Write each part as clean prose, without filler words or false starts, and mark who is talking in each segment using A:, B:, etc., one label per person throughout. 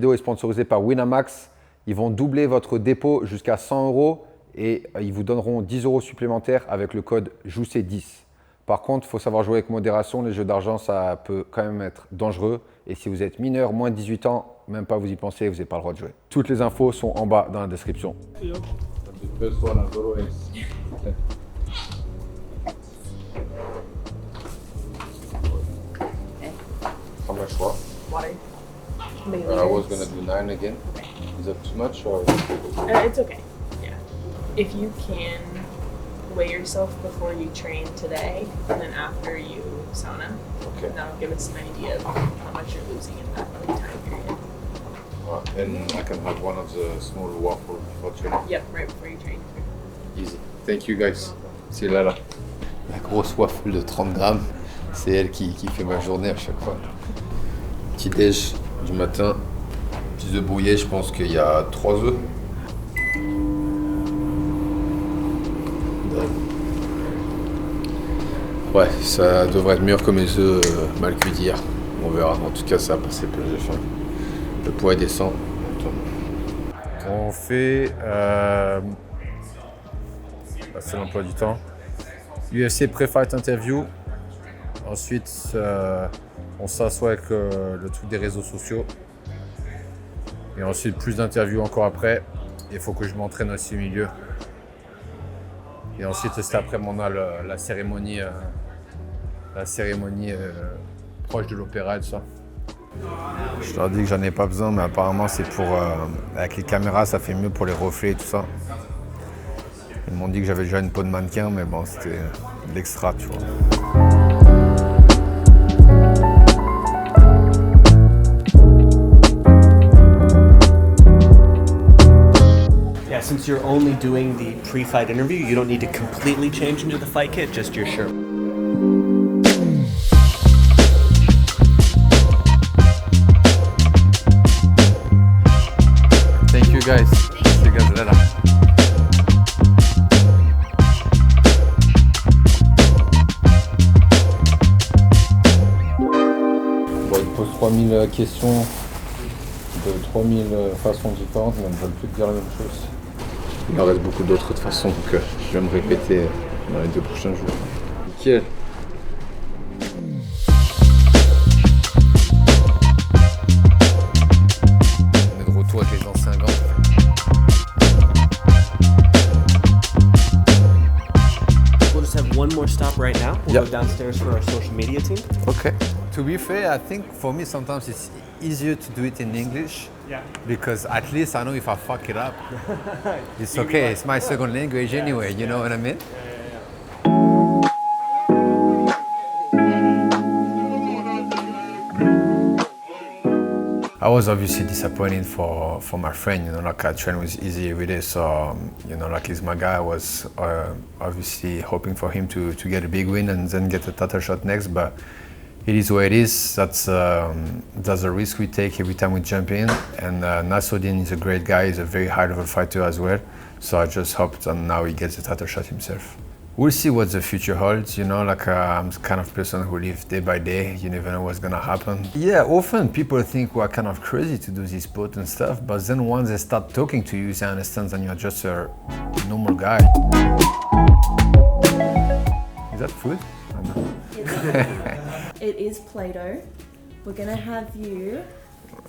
A: vidéo est sponsorisée par Winamax. Ils vont doubler votre dépôt jusqu'à 100 € et ils vous donneront 10 € supplémentaires avec le code JOUCÉ10. Par contre, il faut savoir jouer avec modération. Les jeux d'argent, ça peut quand même être dangereux. Et si vous êtes mineur, moins de 18 ans, même pas vous y pensez, vous n'avez pas le droit de jouer. Toutes les infos sont en bas dans la description. How much what?
B: Water.
A: I was gonna do 9 again. Is that too much or?
B: It's okay. Yeah. If you can weigh yourself before you train today and then after you sauna,
A: Okay.
B: that'll give us an idea of how much you're losing in that time period.
A: And I can have one of the small waffles before training.
B: Yep, right before you train.
A: Easy. Thank you guys. See you later. La grosse waffle de 30 grammes, c'est elle qui fait ma journée à chaque fois. Petit déj du matin, petits œufs brouillés, je pense qu'il y a 3 œufs. Ouais, ça devrait être meilleur que mes œufs mal cuits d'hier. On verra. En tout cas, ça a passé peu, j'ai faim. Le poids descend. On fait. C'est l'emploi du temps. UFC Pre-Fight Interview. Ensuite, on s'assoit avec le truc des réseaux sociaux. Et ensuite, plus d'interviews encore après. Il faut que je m'entraîne aussi au milieu. Et ensuite, c'est après on a la cérémonie proche de l'opéra et tout ça. Je leur dis que j'en ai pas besoin, mais apparemment c'est pour avec les caméras ça fait mieux pour les reflets et tout ça. Ils m'ont dit que j'avais déjà une peau de mannequin, mais bon c'était de l'extra, tu vois.
C: Yeah, since you're only doing the pre-fight interview, you don't need to completely change into the fight kit, just your shirt.
A: Thank you guys. See you guys later. Bon, il pose 3000 questions de 3000 façons différentes, mais elles ne veulent plus dire la même chose. Il en reste beaucoup d'autres de toute façon, donc je vais me répéter dans les 2 prochains jours. Nickel. On est de retour avec les anciens gants.
C: We'll just have one more stop right now. We'll
A: Yep.
C: go downstairs for our social media team.
A: Okay. To be fair, I think for me sometimes it's easier to do it in English.
C: Yeah.
A: Because at least I know if I fuck it up, it's okay. It's my second language anyway, you know what I mean? I was obviously disappointed for my friend, you know, like I trained with Easy every day, so, you know, like he's my guy. I was obviously hoping for him to get a big win and then get a title shot next, but it is what it is. That's a risk we take every time we jump in. And Nassoudine is a great guy. He's a very high-level fighter as well. So I just hope that now he gets a title shot himself. We'll see what the future holds. You know, like I'm the kind of person who lives day by day. You never know what's gonna happen. Yeah, often people think we're kind of crazy to do this sport and stuff, but then once they start talking to you, they understand that you're just a normal guy. Is that food? I don't know.
D: It is Play-Doh. We're gonna have you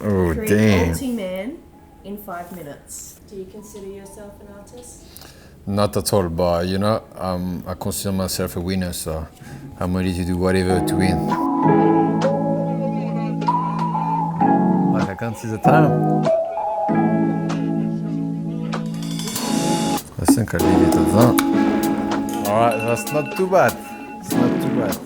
A: Oh,
D: create
A: damn.
D: Ulti-Man in 5 minutes. Do you consider yourself an artist?
A: Not at all, but you know, I consider myself a winner, so I'm ready to do whatever to win. Like I can't see the time. I think I leave it at that. Alright, that's not too bad. It's not too bad.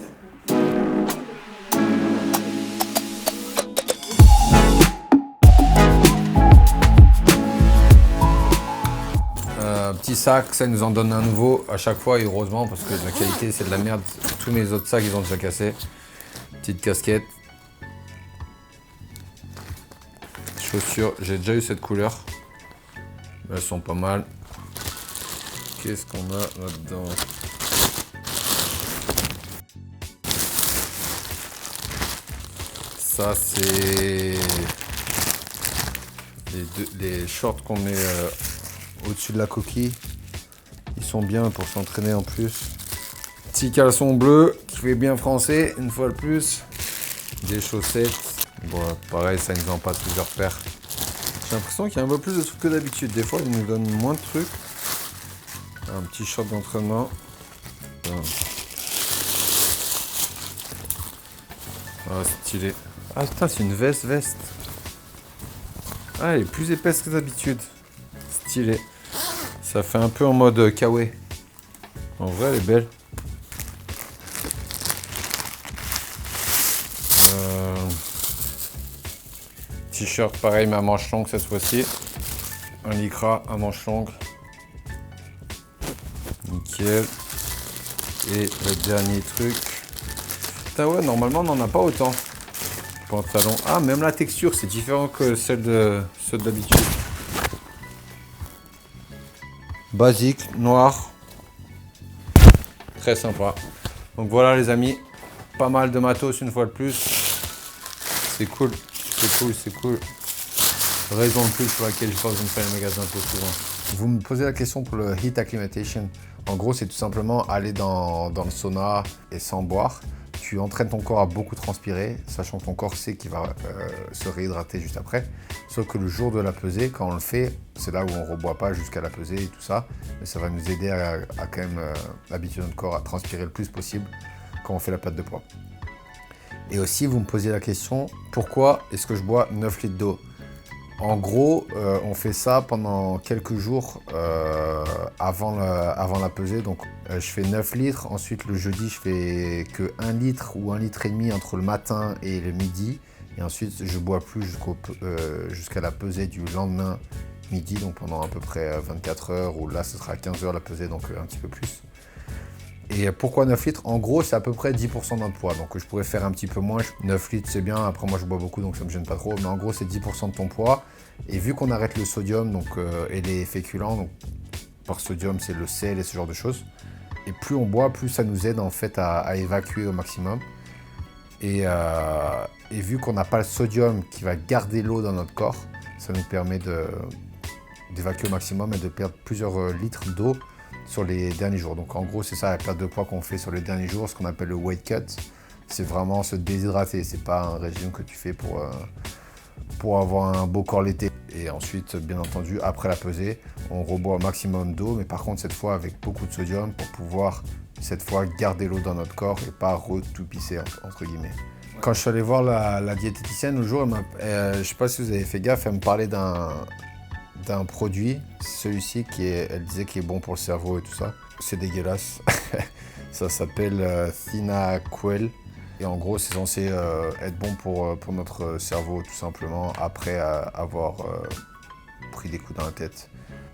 A: Petit sac, ça nous en donne un nouveau à chaque fois, et heureusement, parce que la qualité c'est de la merde. Tous mes autres sacs ils ont déjà cassé. Petite casquette. Chaussures, j'ai déjà eu cette couleur. Elles sont pas mal. Qu'est-ce qu'on a là-dedans? Ça c'est Les shorts qu'on met au-dessus de la coquille, ils sont bien pour s'entraîner en plus. Petit caleçon bleu qui fait bien français, une fois de plus. Des chaussettes. Bon, pareil, ça ne nous en passe plusieurs paires. J'ai l'impression qu'il y a un peu plus de trucs que d'habitude. Des fois, ils nous donnent moins de trucs. Un petit short d'entraînement. Ah, stylé. Ah putain, c'est une veste. Ah, elle est plus épaisse que d'habitude. Stylé. Ça fait un peu en mode kawaii. En vrai, elle est belle. T-shirt pareil, mais à manches longues cette fois-ci. Un lycra à manches longues. Nickel. Et le dernier truc. Putain ouais, normalement on n'en a pas autant. Pantalon. Ah, même la texture c'est différent que celle d'habitude. Basique, noir. Très sympa. Donc voilà les amis. Pas mal de matos une fois de plus. C'est cool. C'est cool. Raison de plus pour laquelle je pense que je me fais les magasins un peu souvent. Vous me posez la question pour le heat acclimation. En gros, c'est tout simplement aller dans le sauna et sans boire. Tu entraînes ton corps à beaucoup transpirer, sachant que ton corps sait qu'il va se réhydrater juste après. Sauf que le jour de la pesée, quand on le fait, c'est là où on ne reboit pas jusqu'à la pesée et tout ça. Mais ça va nous aider à quand même habituer notre corps à transpirer le plus possible quand on fait la perte de poids. Et aussi, vous me posiez la question, pourquoi est-ce que je bois 9 litres d'eau ? En gros, on fait ça pendant quelques jours avant la pesée. Donc, je fais 9 litres. Ensuite, le jeudi, je fais que 1 litre ou 1 litre et demi entre le matin et le midi. Et ensuite, je bois plus jusqu'à la pesée du lendemain midi. Donc, pendant à peu près 24 heures. Ou là, ce sera à 15 heures la pesée, donc un petit peu plus. Et pourquoi 9 litres ? En gros, c'est à peu près 10% de notre poids. Donc, je pourrais faire un petit peu moins. 9 litres, c'est bien. Après, moi, je bois beaucoup, donc ça ne me gêne pas trop. Mais en gros, c'est 10% de ton poids. Et vu qu'on arrête le sodium et les féculents, donc par sodium, c'est le sel et ce genre de choses. Et plus on boit, plus ça nous aide en fait à évacuer au maximum. Et vu qu'on n'a pas le sodium qui va garder l'eau dans notre corps, ça nous permet d'évacuer au maximum et de perdre plusieurs litres d'eau sur les derniers jours. Donc en gros, c'est ça la perte de poids qu'on fait sur les derniers jours, ce qu'on appelle le weight cut. C'est vraiment se déshydrater, c'est pas un régime que tu fais pour avoir un beau corps l'été. Et ensuite, bien entendu, après la pesée, on reboit au maximum d'eau, mais par contre cette fois avec beaucoup de sodium pour pouvoir cette fois garder l'eau dans notre corps et pas tout pisser entre guillemets. Quand je suis allé voir la diététicienne le jour, je sais pas si vous avez fait gaffe, elle me parlait d'un produit, celui-ci elle disait qu'il est bon pour le cerveau et tout ça. C'est dégueulasse. Ça s'appelle Thinaquil. Et en gros, c'est censé être bon pour notre cerveau tout simplement après avoir pris des coups dans la tête.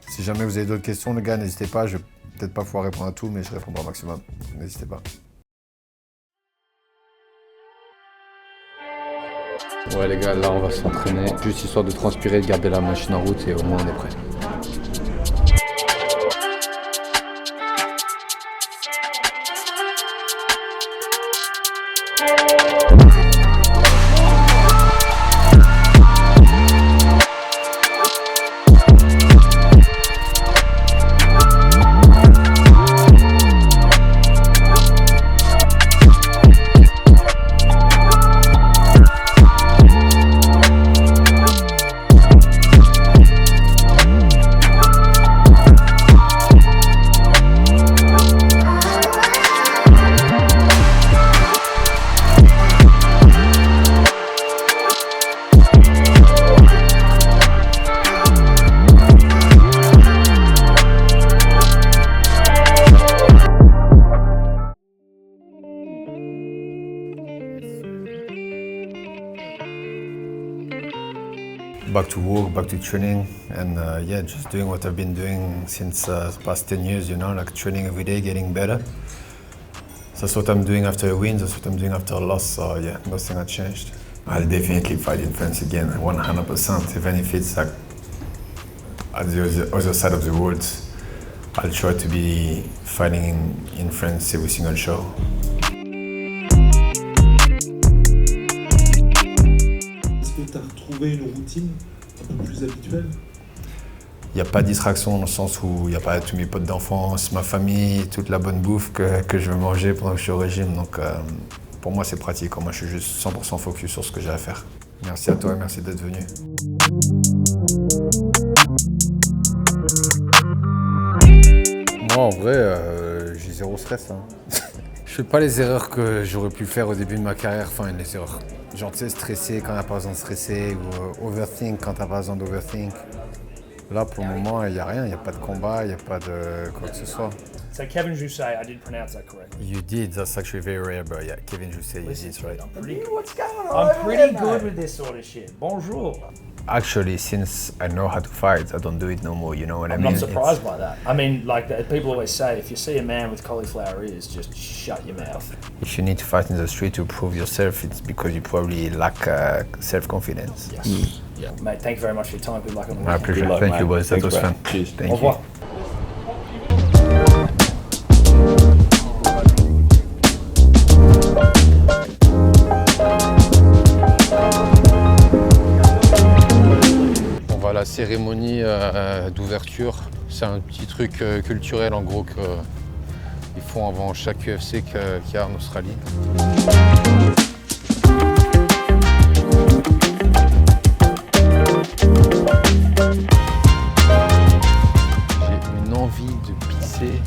A: Si jamais vous avez d'autres questions, les gars, n'hésitez pas. Je vais peut-être pas pouvoir répondre à tout, mais je répondrai au maximum. N'hésitez pas. Ouais les gars, là on va s'entraîner, juste histoire de transpirer, de garder la machine en route et au moins on est prêt. Back to work, back to training, and just doing what I've been doing since the past 10 years, like training every day, getting better. That's what I'm doing after a win, that's what I'm doing after a loss, so yeah, nothing has changed. I'll definitely fight in France again, 100%, even if it's like at the other side of the world. I'll try to be fighting in France every single show.
E: Est-ce que tu as retrouvé une routine peu plus habituel?
A: Il n'y a pas de distraction dans le sens où il n'y a pas tous mes potes d'enfance, ma famille, toute la bonne bouffe que je veux manger pendant que je suis au régime. Donc pour moi c'est pratique. Moi je suis juste 100% focus sur ce que j'ai à faire. Merci à toi et merci d'être venu. Moi en vrai, j'ai zéro stress. Je fais pas les erreurs que j'aurais pu faire au début de ma carrière, enfin les erreurs. Genre tu sais, stresser quand t'as pas besoin de stresser ou overthink quand t'as pas besoin d'overthink. Là, pour le moment, il n'y a rien, il n'y a pas de combat, il n'y a pas de quoi que ce soit.
F: So Kevin Jousset, I did pronounce that correctly.
A: You did, that's actually very rare, but yeah, Kevin Jousset, you
F: Listen
A: did,
F: to me,
A: right?
F: I'm pretty good with this sort of shit. Bonjour.
A: Actually, since I know how to fight, I don't do it no more, you know what I
F: I'm
A: mean?
F: not surprised by that. I mean, like people always say, if you see a man with cauliflower ears, just shut your mouth.
A: If you need to fight in the street to prove yourself, it's because you probably lack self-confidence.
F: Yes. Yeah, mate. Thank you very much for your time. Good luck on the
A: My
F: weekend.
A: pleasure.
E: Good luck,
A: Thank you,
E: man.
A: boys. That
E: Thanks,
A: was
E: bro.
A: fun.
E: Cheers.
A: Thank
F: Au
A: you.
F: revoir.
A: On va à la cérémonie d'ouverture. C'est un petit truc culturel en gros qu'ils font avant chaque UFC qu'il y a en Australie. J'ai une envie de pisser.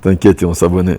E: T'inquiète, ils vont s'abonner.